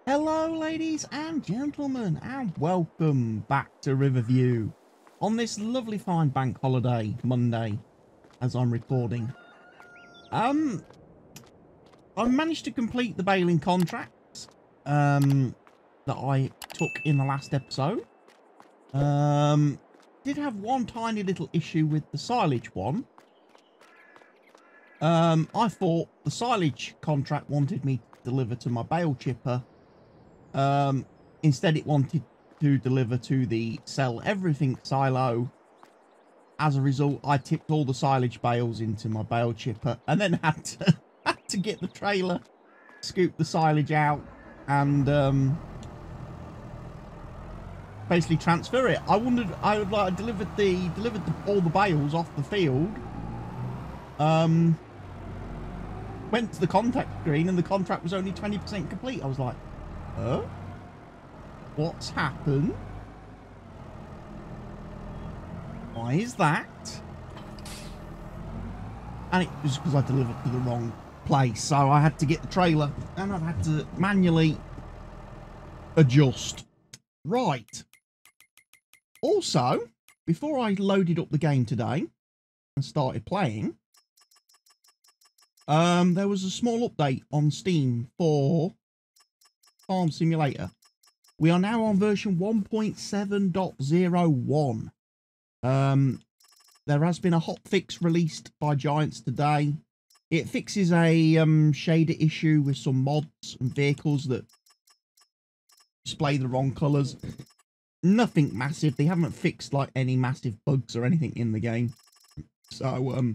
Hello ladies and gentlemen, and welcome back to Riverview on this lovely fine bank holiday Monday as I'm recording. I managed to complete the baling contracts that I took in the last episode. Did have one tiny little issue with the silage one. I thought the silage contract wanted me to deliver to my bale chipper. Instead it wanted to deliver to the sell everything silo. As a result, I tipped all the silage bales into my bale chipper and then had to get the trailer, scoop the silage out, and basically transfer it. I delivered all the bales off the field. Went to the contact screen and the contract was only 20% complete. I was like, huh? What's happened? Why is that? And it was because I delivered to the wrong place. So I had to get the trailer and I've had to manually adjust. Right. Also, before I loaded up the game today and started playing, there was a small update on Steam for Farm Simulator. We are now on version 1.7.01. There has been a hotfix released by Giants today. It fixes a shader issue with some mods and vehicles that display the wrong colours. Nothing massive. They haven't fixed like any massive bugs or anything in the game. So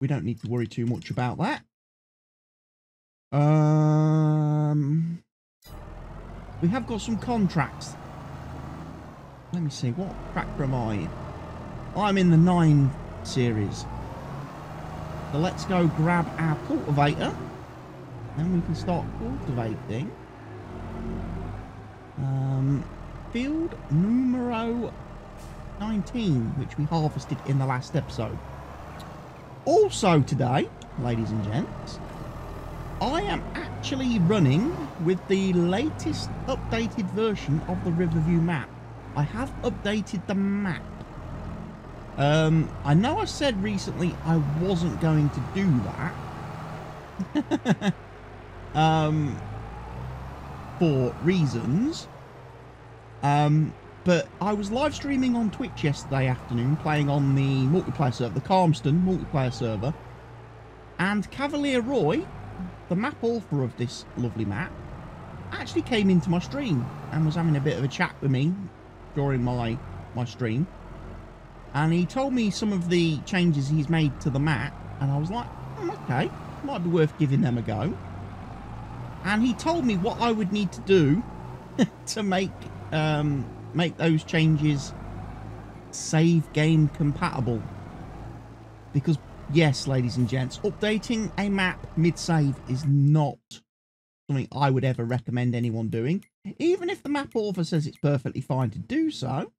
we don't need to worry too much about that. We have got some contracts. Let me see, what tractor am I in? I'm in the 9 series. So let's go grab our cultivator. Then we can start cultivating. Field numero 19, which we harvested in the last episode. Also today, ladies and gents, I am actually running with the latest updated version of the Riverview map. I have updated the map. I know I said recently I wasn't going to do that. For reasons. But I was live streaming on Twitch yesterday afternoon, playing on the multiplayer server, the Calmston multiplayer server. And Cavalier Roy, the map author of this lovely map, actually came into my stream and was having a bit of a chat with me during my stream. And he told me some of the changes he's made to the map. And I was like, okay, might be worth giving them a go. And he told me what I would need to do to make those changes save game compatible. Because yes, ladies and gents, updating a map mid-save is not something I would ever recommend anyone doing. Even if the map author says it's perfectly fine to do so,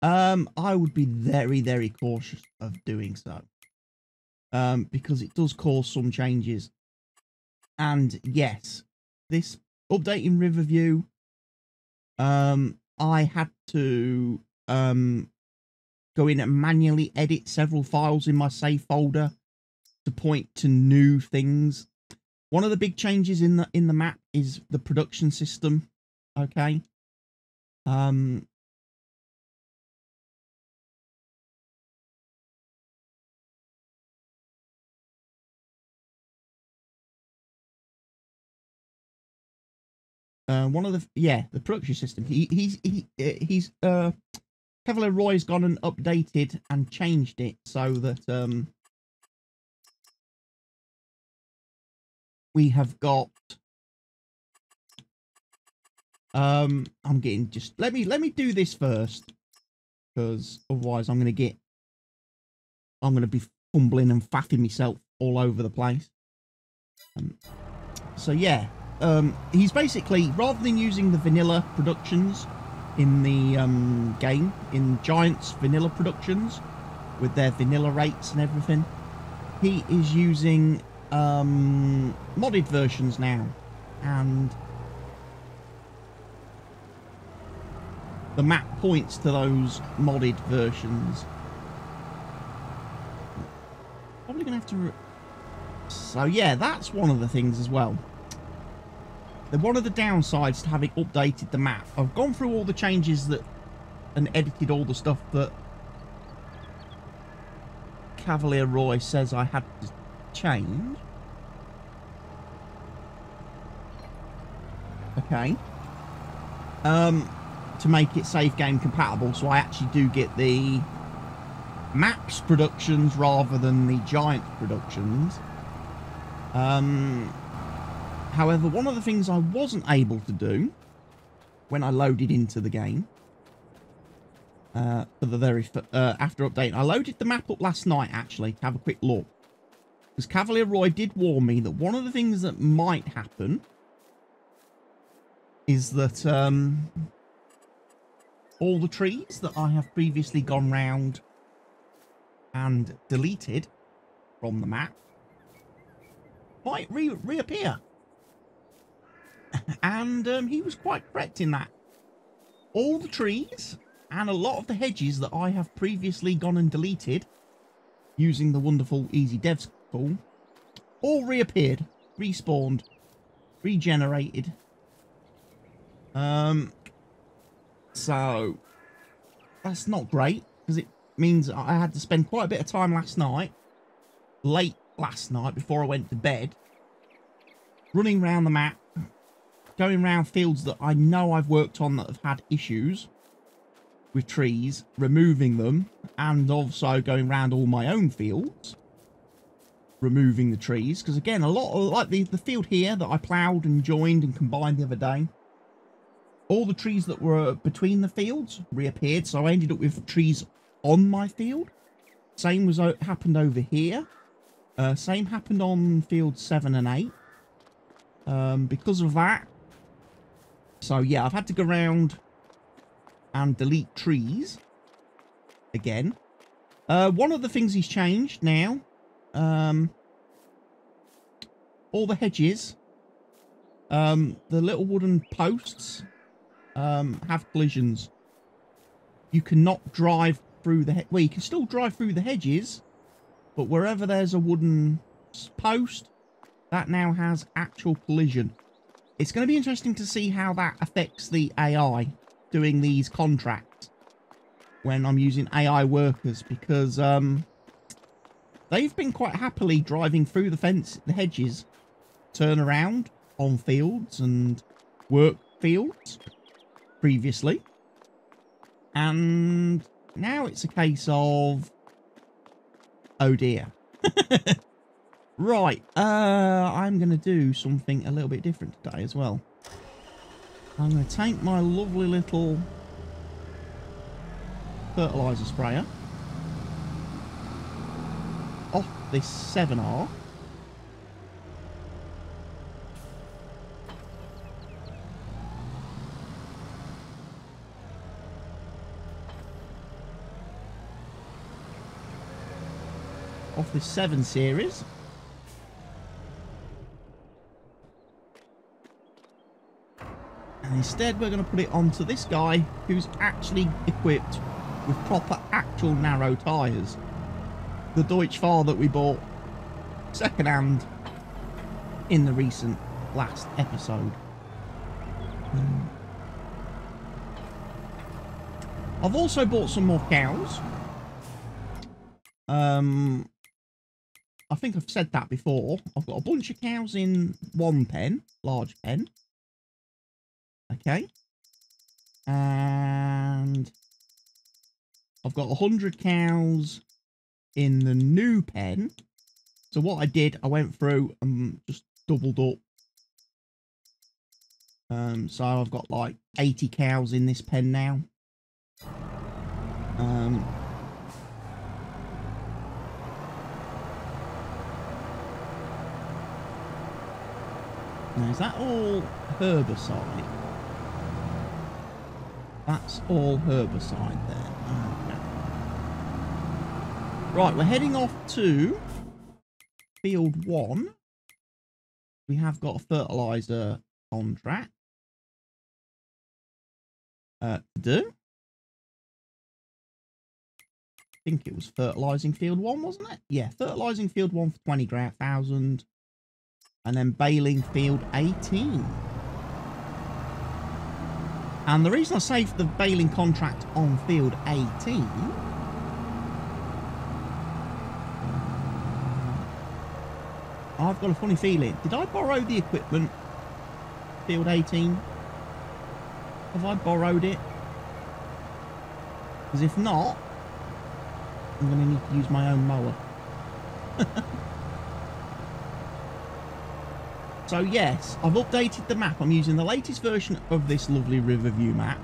I would be very, very cautious of doing so. Because it does cause some changes. And yes, this update in Riverview, I had to go in and manually edit several files in my save folder to point to new things. One of the big changes in the map is the production system. Okay. One of the production system. He's Cavalier Roy's gone and updated and changed it so that we have got I'm getting just let me do this first, because otherwise I'm gonna be fumbling and faffing myself all over the place. So yeah, he's basically, rather than using the vanilla productions in the game, in Giants vanilla productions with their vanilla rates and everything, he is using modded versions now, and the map points to those modded versions. Probably going to have to... So, yeah, that's one of the things as well. One of the downsides to having updated the map. I've gone through all the changes that... and edited all the stuff that Cavalier Roy says I had to change. Okay. To make it save game compatible, so I actually do get the maps productions rather than the giant productions. However, one of the things I wasn't able to do when I loaded into the game for the very after update, I loaded the map up last night actually to have a quick look, because Cavalier Roy did warn me that one of the things that might happen is that all the trees that I have previously gone round and deleted from the map might reappear. And he was quite correct in that. All the trees and a lot of the hedges that I have previously gone and deleted using the wonderful Easy Devs tool all reappeared, respawned, regenerated. So that's not great, because it means I had to spend quite a bit of time late last night before I went to bed, running around the map, going around fields that I know I've worked on that have had issues with trees, removing them, and also going around all my own fields, removing the trees, because again, a lot of, like the field here that I ploughed and joined and combined the other day, all the trees that were between the fields reappeared, so I ended up with trees on my field. Same was happened over here. Same happened on field 7 and 8. Because of that. So yeah, I've had to go around and delete trees again. One of the things he's changed now, all the hedges, the little wooden posts, have collisions. You cannot drive through the well, you can still drive through the hedges, but wherever there's a wooden post, that now has actual collision. It's going to be interesting to see how that affects the AI doing these contracts when I'm using AI workers, because they've been quite happily driving through the hedges, turn around on fields and work fields previously, and now it's a case of, oh dear. Right, I'm going to do something a little bit different today as well. I'm going to take my lovely little fertiliser sprayer off this 7R. Off this 7 series. And instead we're going to put it onto this guy who's actually equipped with proper actual narrow tyres. The Deutsch Fahr that we bought second hand in the recent last episode. I've also bought some more cows. I think I've said that before. I've got a bunch of cows in one pen, large pen. Okay. And I've got 100 cows in the new pen. So what I did, I went through and just doubled up. So I've got like 80 cows in this pen now. Now, is that all herbicide? That's all herbicide there. Okay. Right, we're heading off to field 1. We have got a fertiliser contract to do. think it was fertilising field 1, wasn't it? Yeah, fertilising field 1 for 20,000. And then baling field 18. And the reason I saved the baling contract on field 18... I've got a funny feeling. Did I borrow the equipment? Field 18? Have I borrowed it? Because if not, I'm going to need to use my own mower. So yes, I've updated the map. I'm using the latest version of this lovely Riverview map.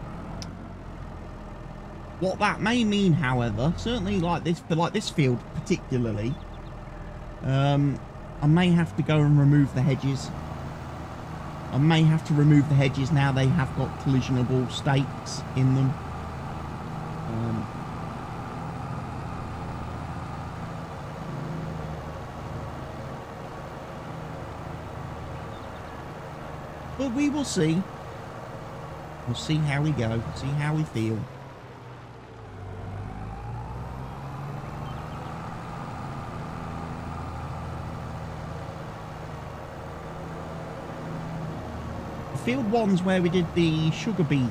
What that may mean, however, certainly like this, for like this field particularly, I may have to go and remove the hedges. I may have to remove the hedges now they have got collisionable stakes in them. But we will see. We'll see how we go, see how we feel. Field 1's where we did the sugar beet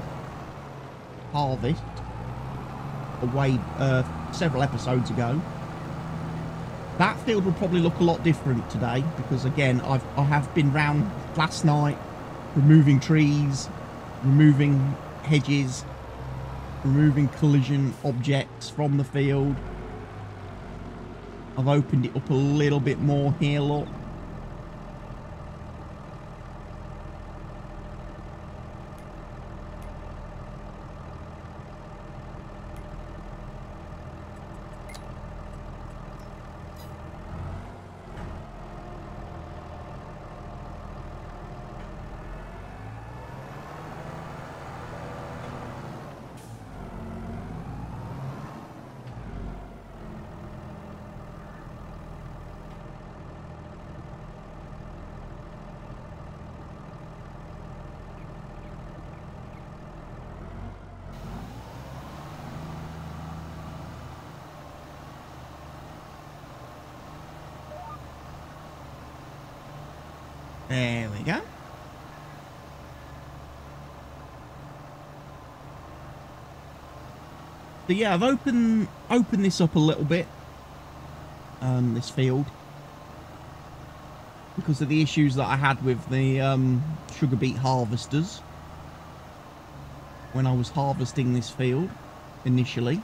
harvest away several episodes ago. That field will probably look a lot different today because again I have been round last night removing trees, removing hedges, removing collision objects from the field. I've opened it up a little bit more here, look. There we go. So yeah, I've opened this up a little bit, this field, because of the issues that I had with the sugar beet harvesters when I was harvesting this field initially.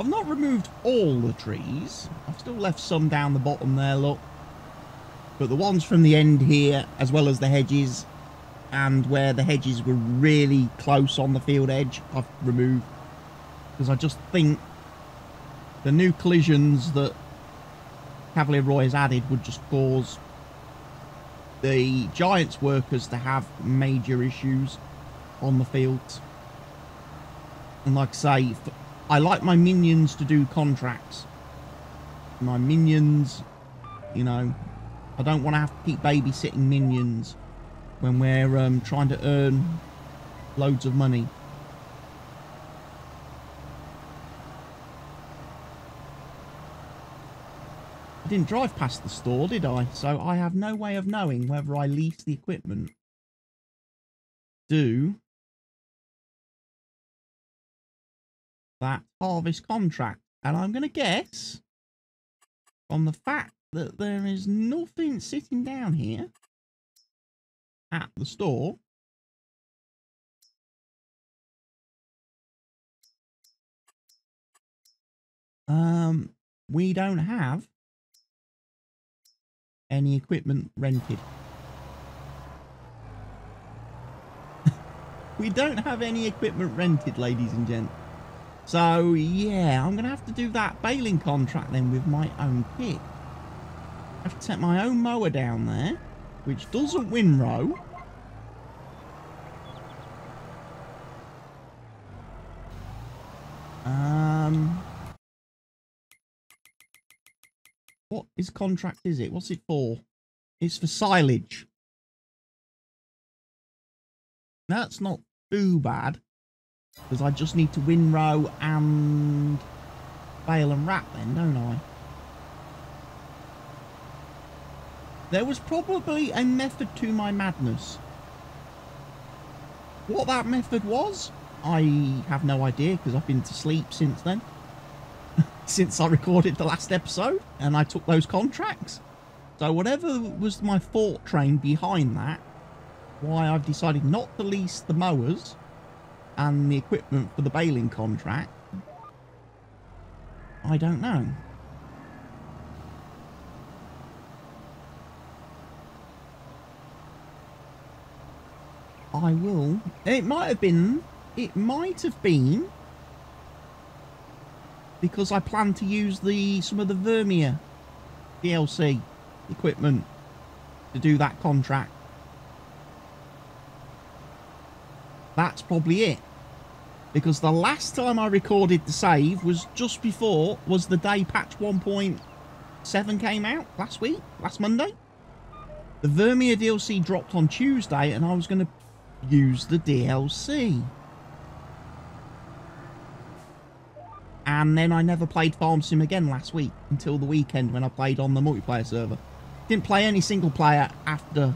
I've not removed all the trees. I've still left some down the bottom there, look. But the ones from the end here, as well as the hedges, and where the hedges were really close on the field edge, I've removed. Because I just think the new collisions that Cavalier Roy has added would just cause the Giants workers to have major issues on the fields. And like I say, I like my minions to do contracts. My minions, you know, I don't want to have to keep babysitting minions when we're trying to earn loads of money. I didn't drive past the store, did I? So I have no way of knowing whether I lease the equipment. Do that harvest contract, and I'm going to guess from the fact that there is nothing sitting down here at the store, we don't have any equipment rented. We don't have any equipment rented, ladies and gents. So, yeah, I'm going to have to do that baling contract then with my own kit. I have to take my own mower down there, which doesn't windrow. What is contract is it? What's it for? It's for silage. That's not too bad, because I just need to windrow and bale and wrap then, don't I? There was probably a method to my madness. What that method was, I have no idea, because I've been to sleep since then. Since I recorded the last episode and I took those contracts. So whatever was my thought train behind that, why I've decided not to lease the mowers and the equipment for the baling contract, I don't know. I will. It might have been because I plan to use some of the Vermeer DLC equipment to do that contract. That's probably it. Because the last time I recorded the save was just before, was the day patch 1.7 came out last Monday. The Vermeer DLC dropped on Tuesday and I was going to use the DLC. And then I never played Farm Sim again last week until the weekend when I played on the multiplayer server. Didn't play any single player after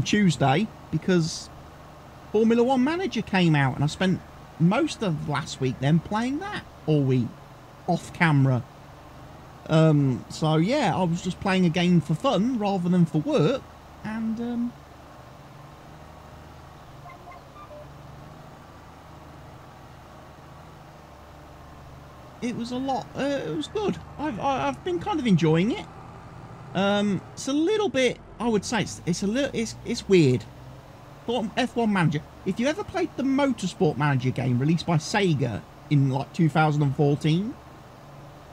Tuesday because Formula 1 Manager came out and I spent most of last week then playing that all week off camera. So yeah, I was just playing a game for fun rather than for work, and it was a lot. It was good. I've been kind of enjoying it. It's a little bit, I would say it's weird. F1 Manager. If you ever played the Motorsport Manager game released by Sega in like 2014,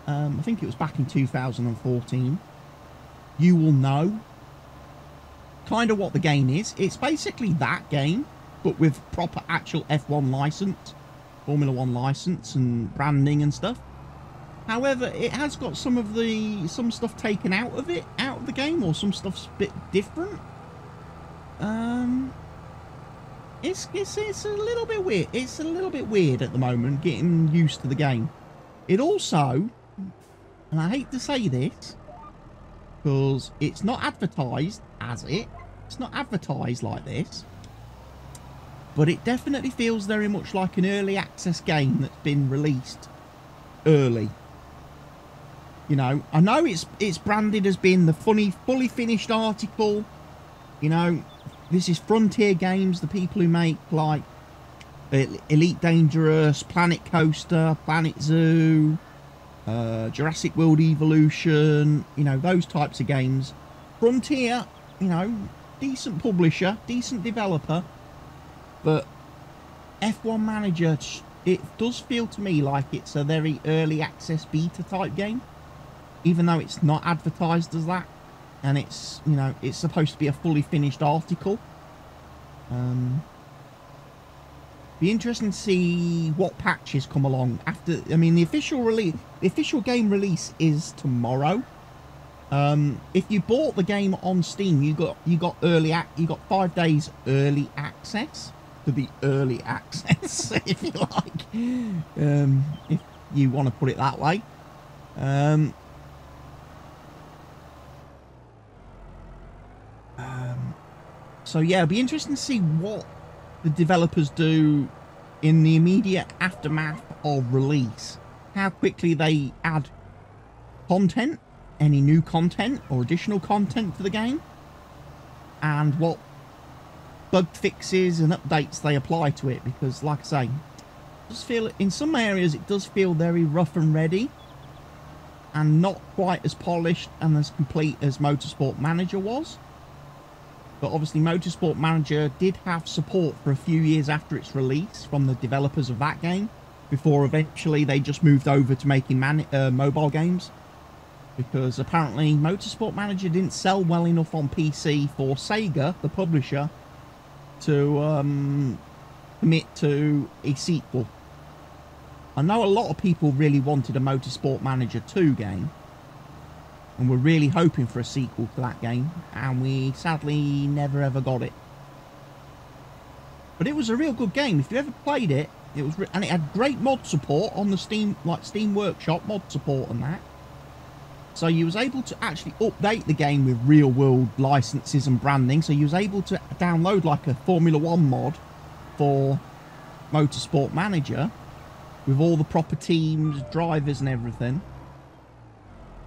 I think it was back in 2014, you will know kind of what the game is. It's basically that game, but with proper actual F1 license, Formula 1 license and branding and stuff. However, it has got some stuff taken out of the game, or some stuff's a bit different. It's a little bit weird. It's a little bit weird at the moment, getting used to the game. It also, and I hate to say this, because it's not advertised as it. It's not advertised like this. But it definitely feels very much like an early access game that's been released early. You know, I know it's branded as being the fully finished article. You know, this is Frontier Games, the people who make like Elite Dangerous, Planet Coaster, Planet Zoo, Jurassic World Evolution, you know, those types of games. Frontier, you know, decent publisher, decent developer, but F1 Manager, it does feel to me like it's a very early access beta type game, even though it's not advertised as that, and it's, you know, it's supposed to be a fully finished article. Be interesting to see what patches come along after. I mean, the official game release is tomorrow. If you bought the game on Steam, you got 5 days early access to the early access, if you like, if you want to put it that way. So yeah, it'll be interesting to see what the developers do in the immediate aftermath of release. How quickly they add content, any new content or additional content for the game, and what bug fixes and updates they apply to it. Because like I say, just feel in some areas it does feel very rough and ready and not quite as polished and as complete as Motorsport Manager was. But obviously Motorsport Manager did have support for a few years after its release from the developers of that game, before eventually they just moved over to making mobile games. Because apparently Motorsport Manager didn't sell well enough on PC for Sega, the publisher, to commit to a sequel. I know a lot of people really wanted a Motorsport Manager 2 game, and we're really hoping for a sequel to that game, and we sadly never ever got it. But it was a real good game. If you ever played it, it was, and it had great mod support on the Steam, like Steam Workshop mod support and that. So you was able to actually update the game with real world licenses and branding. So you was able to download like a Formula 1 mod for Motorsport Manager with all the proper teams, drivers and everything.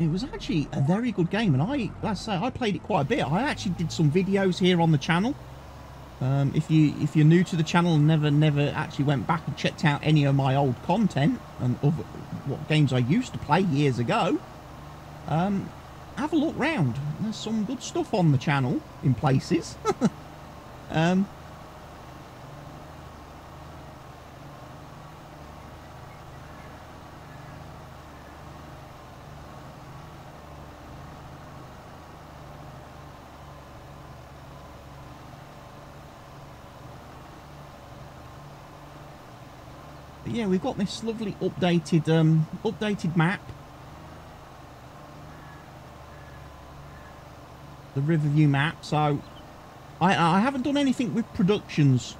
It was actually a very good game, and like I say, I played it quite a bit. I actually did some videos here on the channel. If you're new to the channel and never actually went back and checked out any of my old content and other, what games I used to play years ago, have a look round. There's some good stuff on the channel in places. But yeah, we've got this lovely updated map. The Riverview map. So I haven't done anything with productions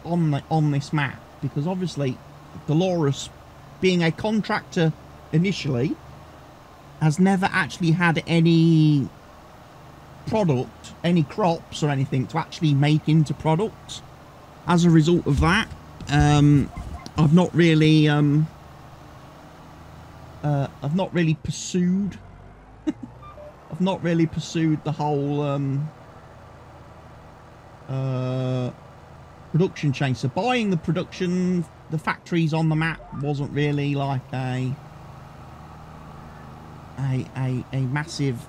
on this map, because obviously Delores, being a contractor initially, has never actually had any product, any crops or anything to actually make into products. As a result of that, I've not really pursued I've not really pursued the whole production chain. So buying the production, the factories on the map wasn't really like a massive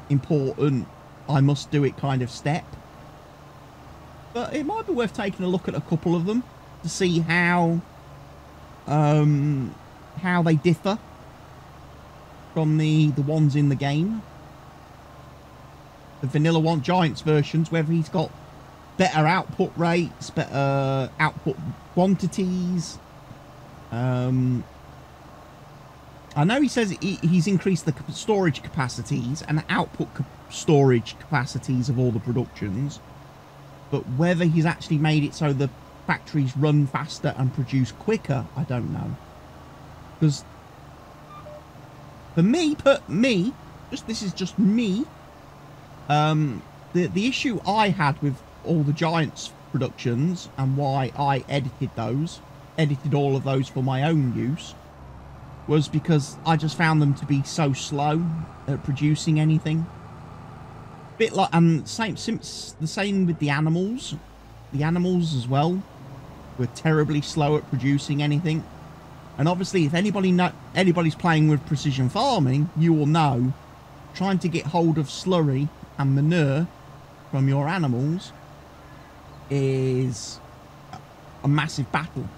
important I must do it kind of step. But it might be worth taking a look at a couple of them to see how they differ from the ones in the game. The vanilla one, Giants versions, whether he's got better output rates, better output quantities. I know he says he's increased the storage capacities and the output storage capacities of all the productions, but whether he's actually made it so the factories run faster and produce quicker, I don't know. Because for me, this is just me, the issue I had with all the Giants productions and why I edited all of those for my own use, was because I just found them to be so slow at producing anything. Bit like, and the same with the animals. The animals as well were terribly slow at producing anything. And obviously, if anybody's playing with precision farming, you will know trying to get hold of slurry and manure from your animals is a massive battle.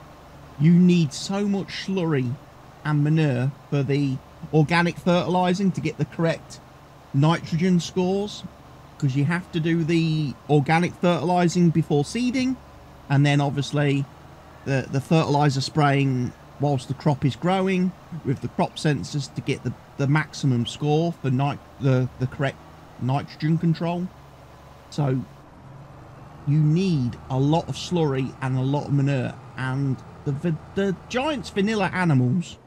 You need so much slurry and manure for the organic fertilizing to get the correct nitrogen scores, because you have to do the organic fertilizing before seeding, and then obviously the fertilizer spraying whilst the crop is growing with the crop sensors to get the maximum score for the correct nitrogen control. So you need a lot of slurry and a lot of manure, and the Giants vanilla animals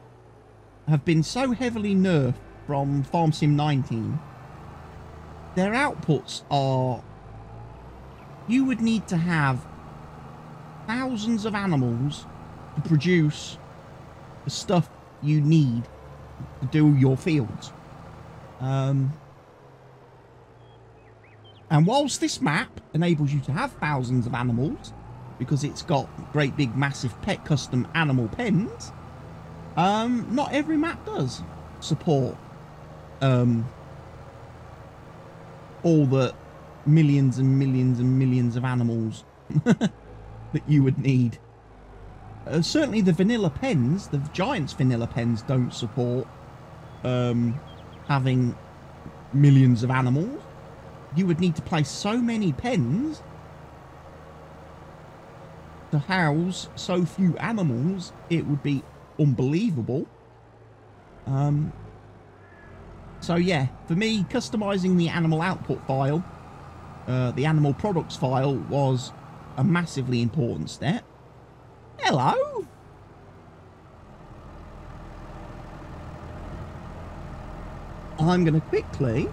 have been so heavily nerfed from Farm Sim 19. Their outputs are, you would need to have thousands of animals to produce the stuff you need to do your fields. And whilst this map enables you to have thousands of animals, because it's got great big massive pet custom animal pens, not every map does support all the millions and millions and millions of animals that you would need. Certainly the vanilla pens, the Giants vanilla pens, don't support having millions of animals. You would need to place so many pens to house so few animals, it would be unbelievable. So yeah, for me, customizing the animal output file, the animal products file, was a massively important step. Hello. I'm going to quickly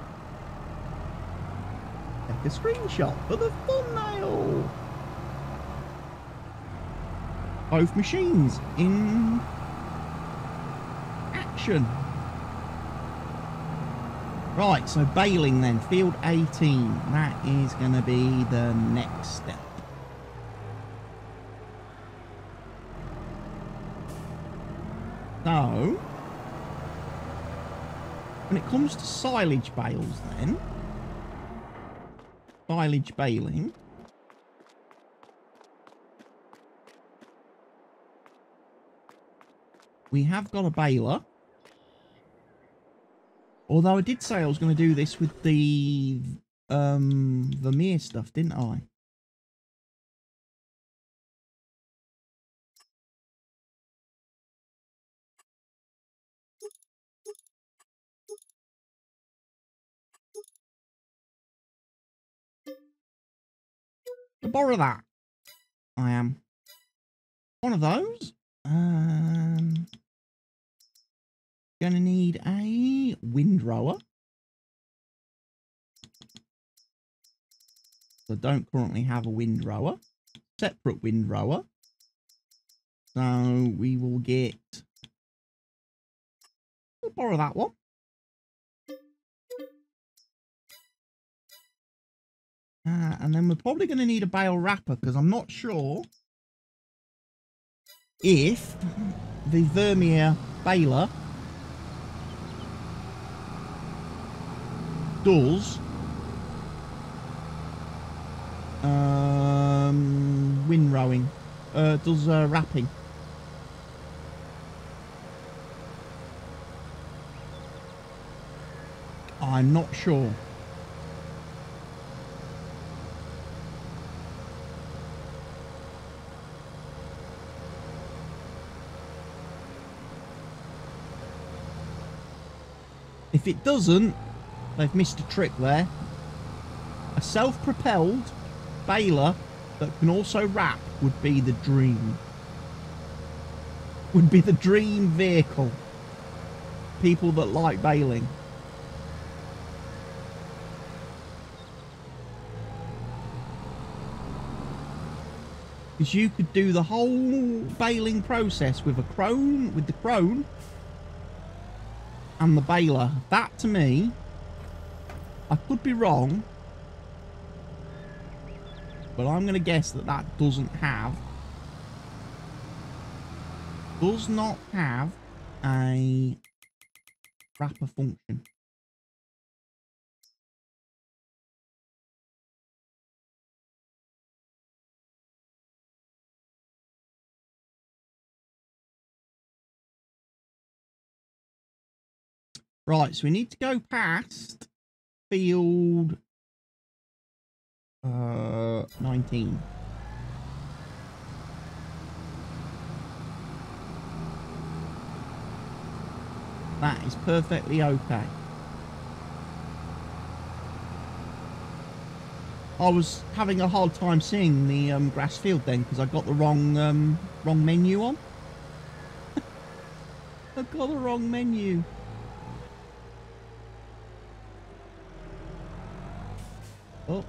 take a screenshot for the thumbnail. Both machines in action. Right, so baling then, field 18. That is going to be the next step. So, when it comes to silage bales then, silage baling, we have got a baler. Although I did say I was going to do this with the Vermeer stuff, didn't I? To borrow that. I am. One of those. Gonna need a windrower. So I don't currently have a windrower. Separate windrower. So we will get... We'll borrow that one. And then we're probably going to need a bale wrapper because I'm not sure if the Vermeer baler does windrowing, does wrapping. I'm not sure. If it doesn't, they've missed a trick there. A self-propelled baler that can also wrap would be the dream. Would be the dream vehicle. People that like baling. Because you could do the whole baling process with a crone, with the crone and the baler. That to me, I could be wrong, but I'm going to guess that that does not have a wrapper function. Right, so we need to go past field 19. That is perfectly okay. I was having a hard time seeing the grass field then because I got the wrong menu on. I got the wrong menu. Oh.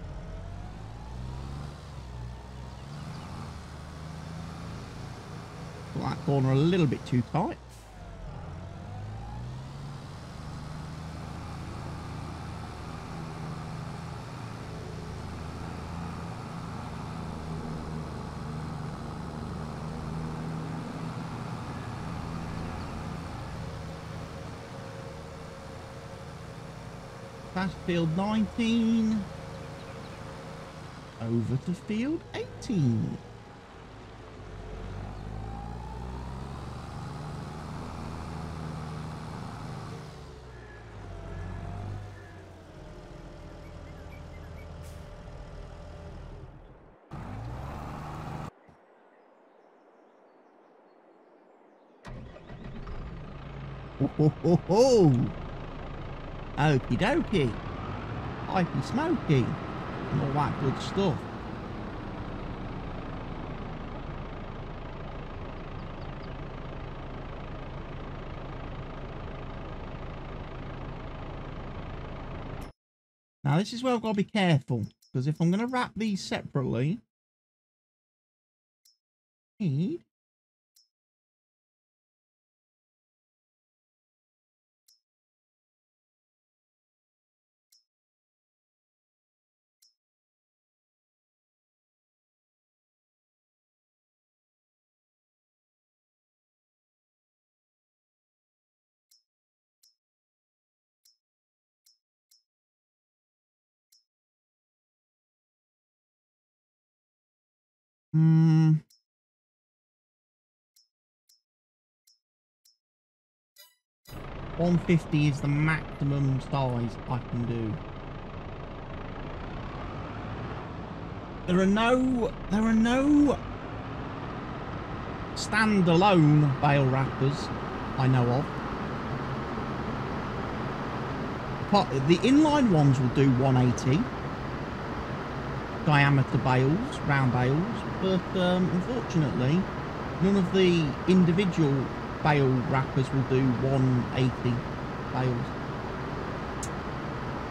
Got that corner a little bit too tight. Past field 19. Over to field 18. Ho ho ho ho! Okie dokie. Pipey smoky. And all that good stuff. Now, this is where I've got to be careful, because if I'm going to wrap these separately, I need Hmm. 150 is the maximum size I can do. There are no standalone bale wrappers I know of. The inline ones will do 180 diameter bales, round bales, but unfortunately none of the individual bale wrappers will do 180 bales.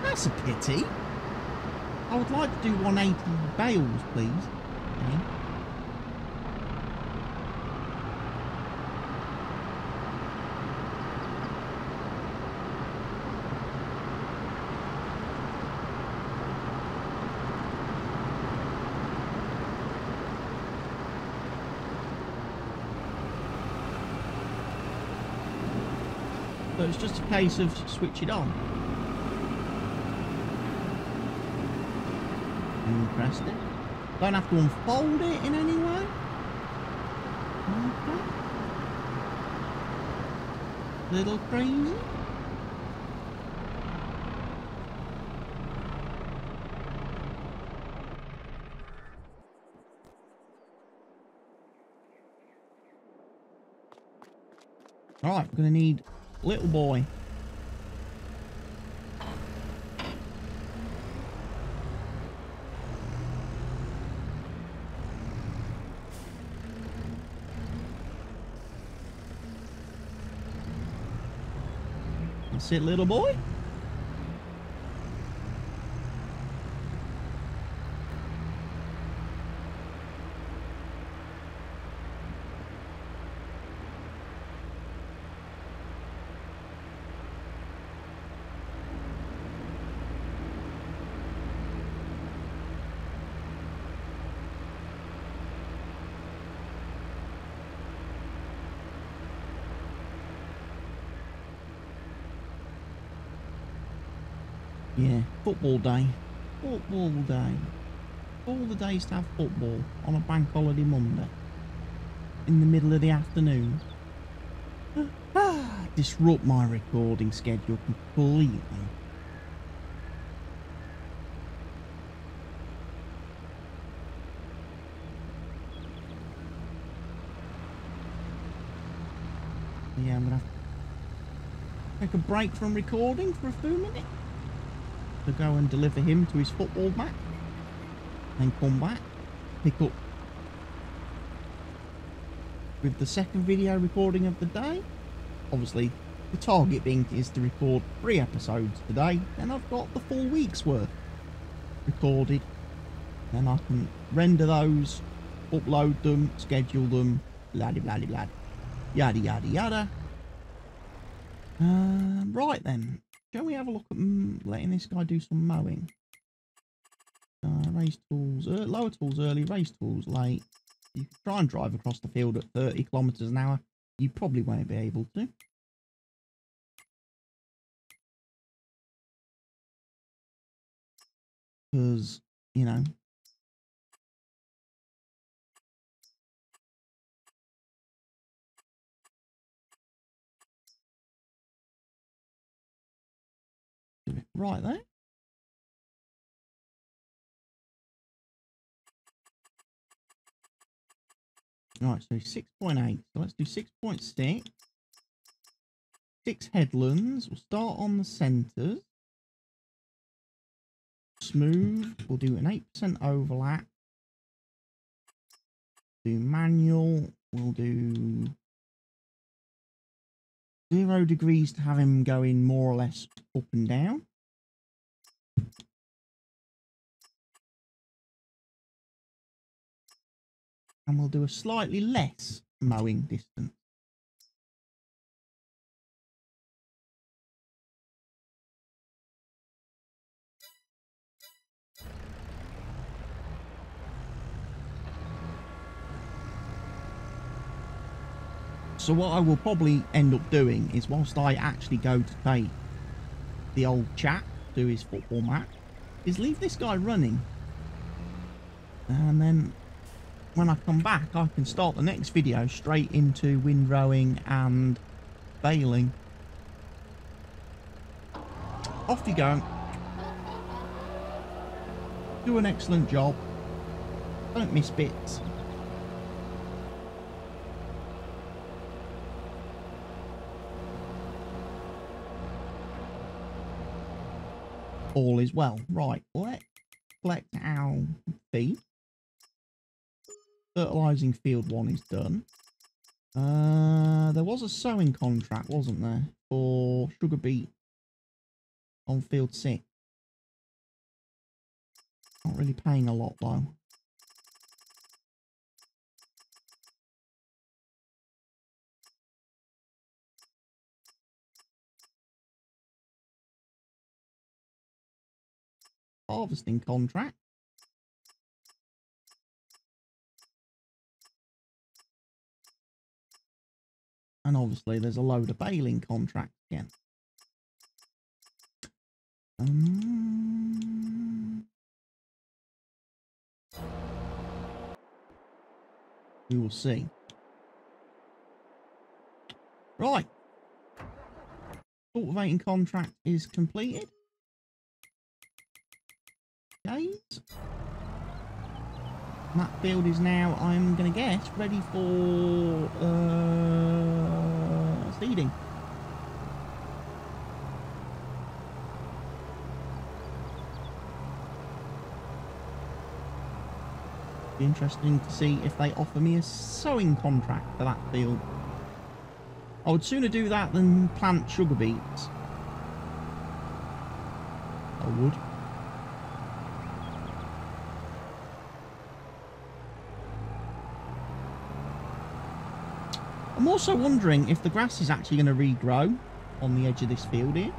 That's a pity. I would like to do 180 bales, please. Okay. So it's just a case of switch it on. And press it. Don't have to unfold it in any way. Okay. Little crazy. Alright, we're going to need little boy. That's it, little boy. Yeah, football day. Football day. All the days to have football on a bank holiday Monday. In the middle of the afternoon. Disrupt my recording schedule completely. Yeah, I'm gonna have to take a break from recording for a few minutes to go and deliver him to his football match, then come back, pick up with the second video recording of the day. Obviously, the target being is to record 3 episodes today, then I've got the full week's worth recorded. Then I can render those, upload them, schedule them, blah blah blah, yada yada yada. Right then, shall we have a look at letting this guy do some mowing? Raise tools, lower tools early, raise tools late. You can try and drive across the field at 30 kilometers an hour. You probably won't be able to. Because, you know, right there. Right, so 6.8. So let's do 6.6. 6 headlands. We'll start on the centres. Smooth. We'll do an 8% overlap. Do manual. We'll do 0 degrees to have him going more or less up and down. And we'll do a slightly less mowing distance. So what I will probably end up doing is, whilst I actually go to take the old chap to his football match, is leave this guy running. And then when I come back, I can start the next video straight into windrowing and baling. Off you go. Do an excellent job. Don't miss bits. All is well. Right, let's collect our feed. Fertilising field 1 is done. There was a sowing contract, wasn't there, for sugar beet on field 6. Not really paying a lot though. Harvesting contract. And obviously there's a load of baling contracts again. We will see. Right. Cultivating contract is completed. Okay. That field is now, I'm going to guess, ready for seeding. Be interesting to see if they offer me a sowing contract for that field. I would sooner do that than plant sugar beets. I would. I'm also wondering if the grass is actually going to regrow on the edge of this field here.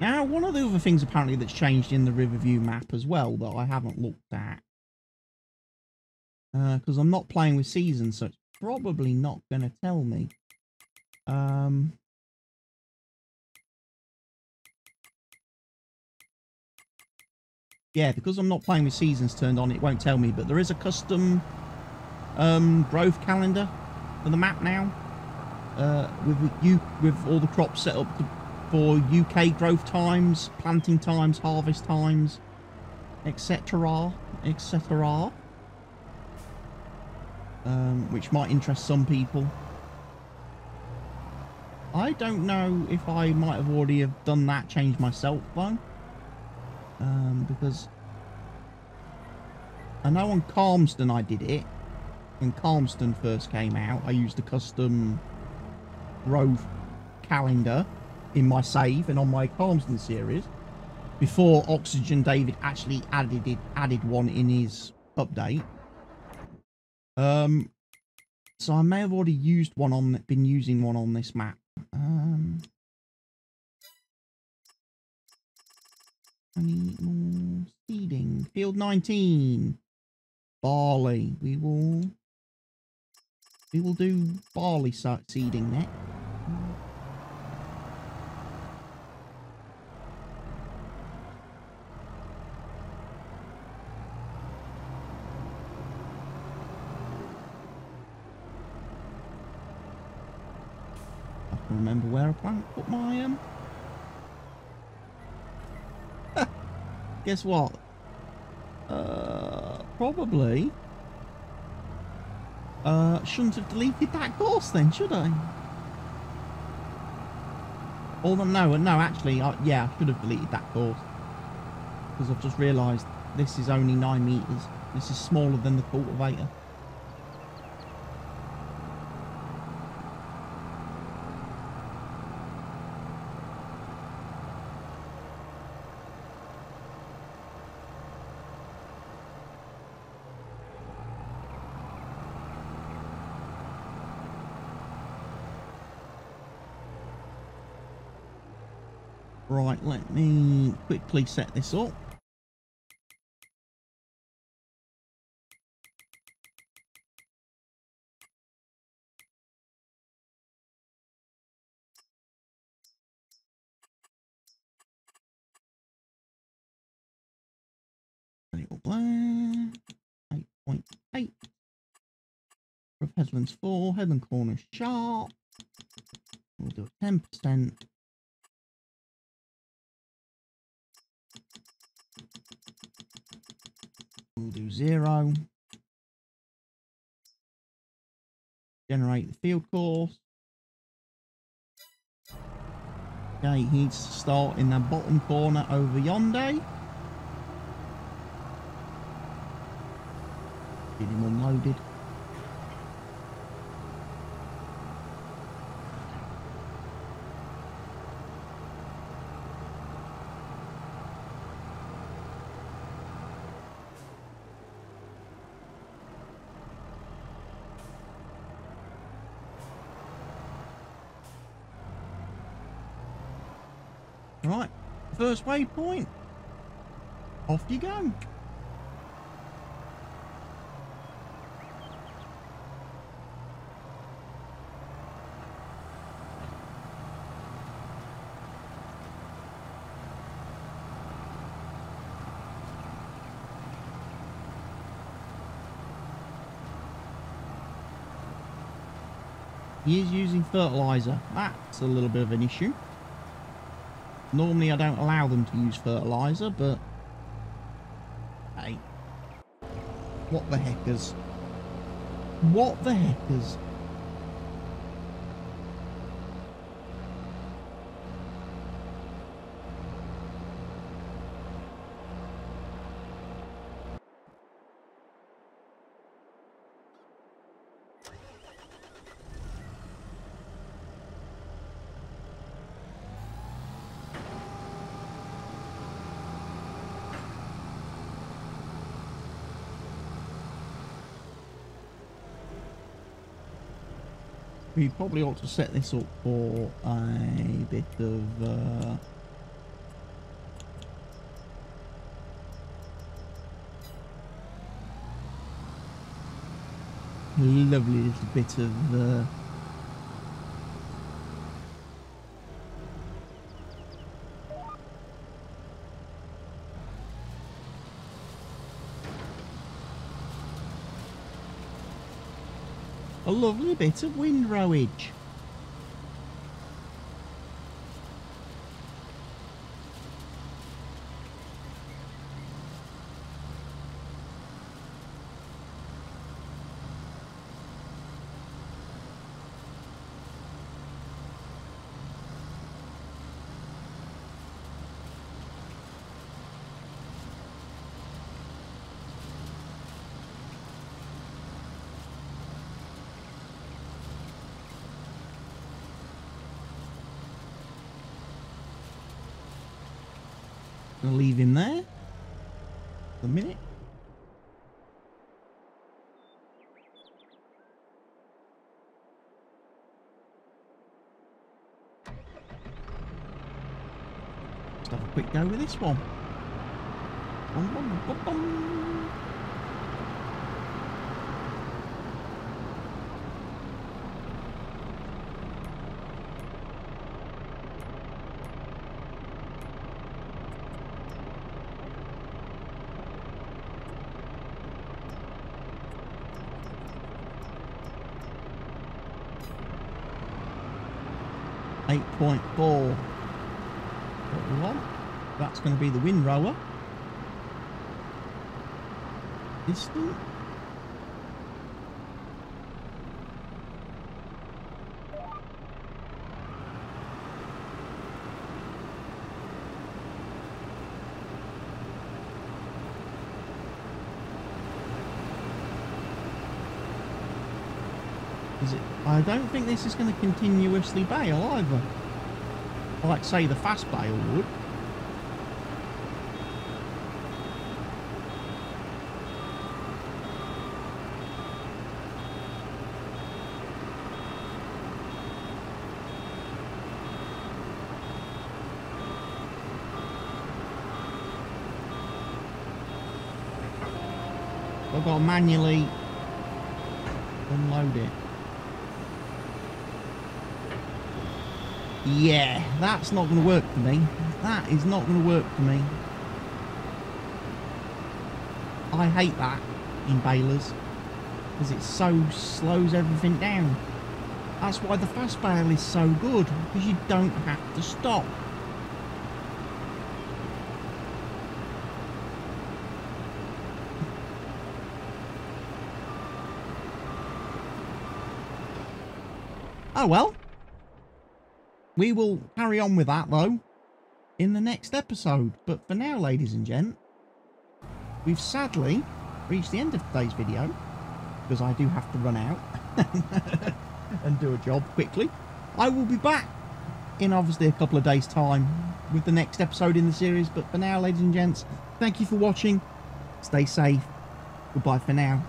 Now, one of the other things apparently that's changed in the Riverview map as well that I haven't looked at, because I'm not playing with seasons, so it's probably not going to tell me. Yeah, because I'm not playing with seasons turned on, it won't tell me, but there is a custom growth calendar for the map now, with all the crops set up for UK growth times, planting times, harvest times, etc., etc., which might interest some people. I don't know if I might have already have done that change myself though. Because I know on Calmston I did it. When Calmston first came out, I used a custom growth calendar in my save and on my Calmston series before Oxygen David actually added one in his update. So I may have already used one been using one on this map. I need more seeding. Field 19. Barley. We will do barley seeding next. I can remember where I put my guess what? Probably shouldn't have deleted that course then, should I? Or no, actually, yeah, I should have deleted that course. Because I've just realised this is only 9 metres. This is smaller than the cultivator. Right, let me quickly set this up. Put it up there. 8.8. Rough headlands 4, headland corners sharp. We'll do a 10%. We'll do 0. Generate the field course. Okay, he needs to start in that bottom corner over yonder. Get him unloaded. Right, first waypoint. Off you go. He is using fertilizer. That's a little bit of an issue. Normally I don't allow them to use fertilizer, but hey, what the heckers? What the heckers? We probably ought to set this up for a bit of lovely little bit of a lovely bit of windrowage. Gonna leave him there for a minute. Just have a quick go with this one. Bum, bum, bum, bum. 8.4. What we want. That's going to be the windrower. Distant. Is it? I don't think this is going to continuously bail either. Like, say, the fast bail would. I've got to manually unload it. Yeah, that's not going to work for me. That is not going to work for me. I hate that in balers because it so slows everything down. That's why the fast bale is so good, because you don't have to stop. Oh well. We will carry on with that though in the next episode. But for now, ladies and gents, we've sadly reached the end of today's video because I do have to run out and do a job quickly. I will be back in obviously a couple of days' time with the next episode in the series. But for now, ladies and gents, thank you for watching. Stay safe. Goodbye for now.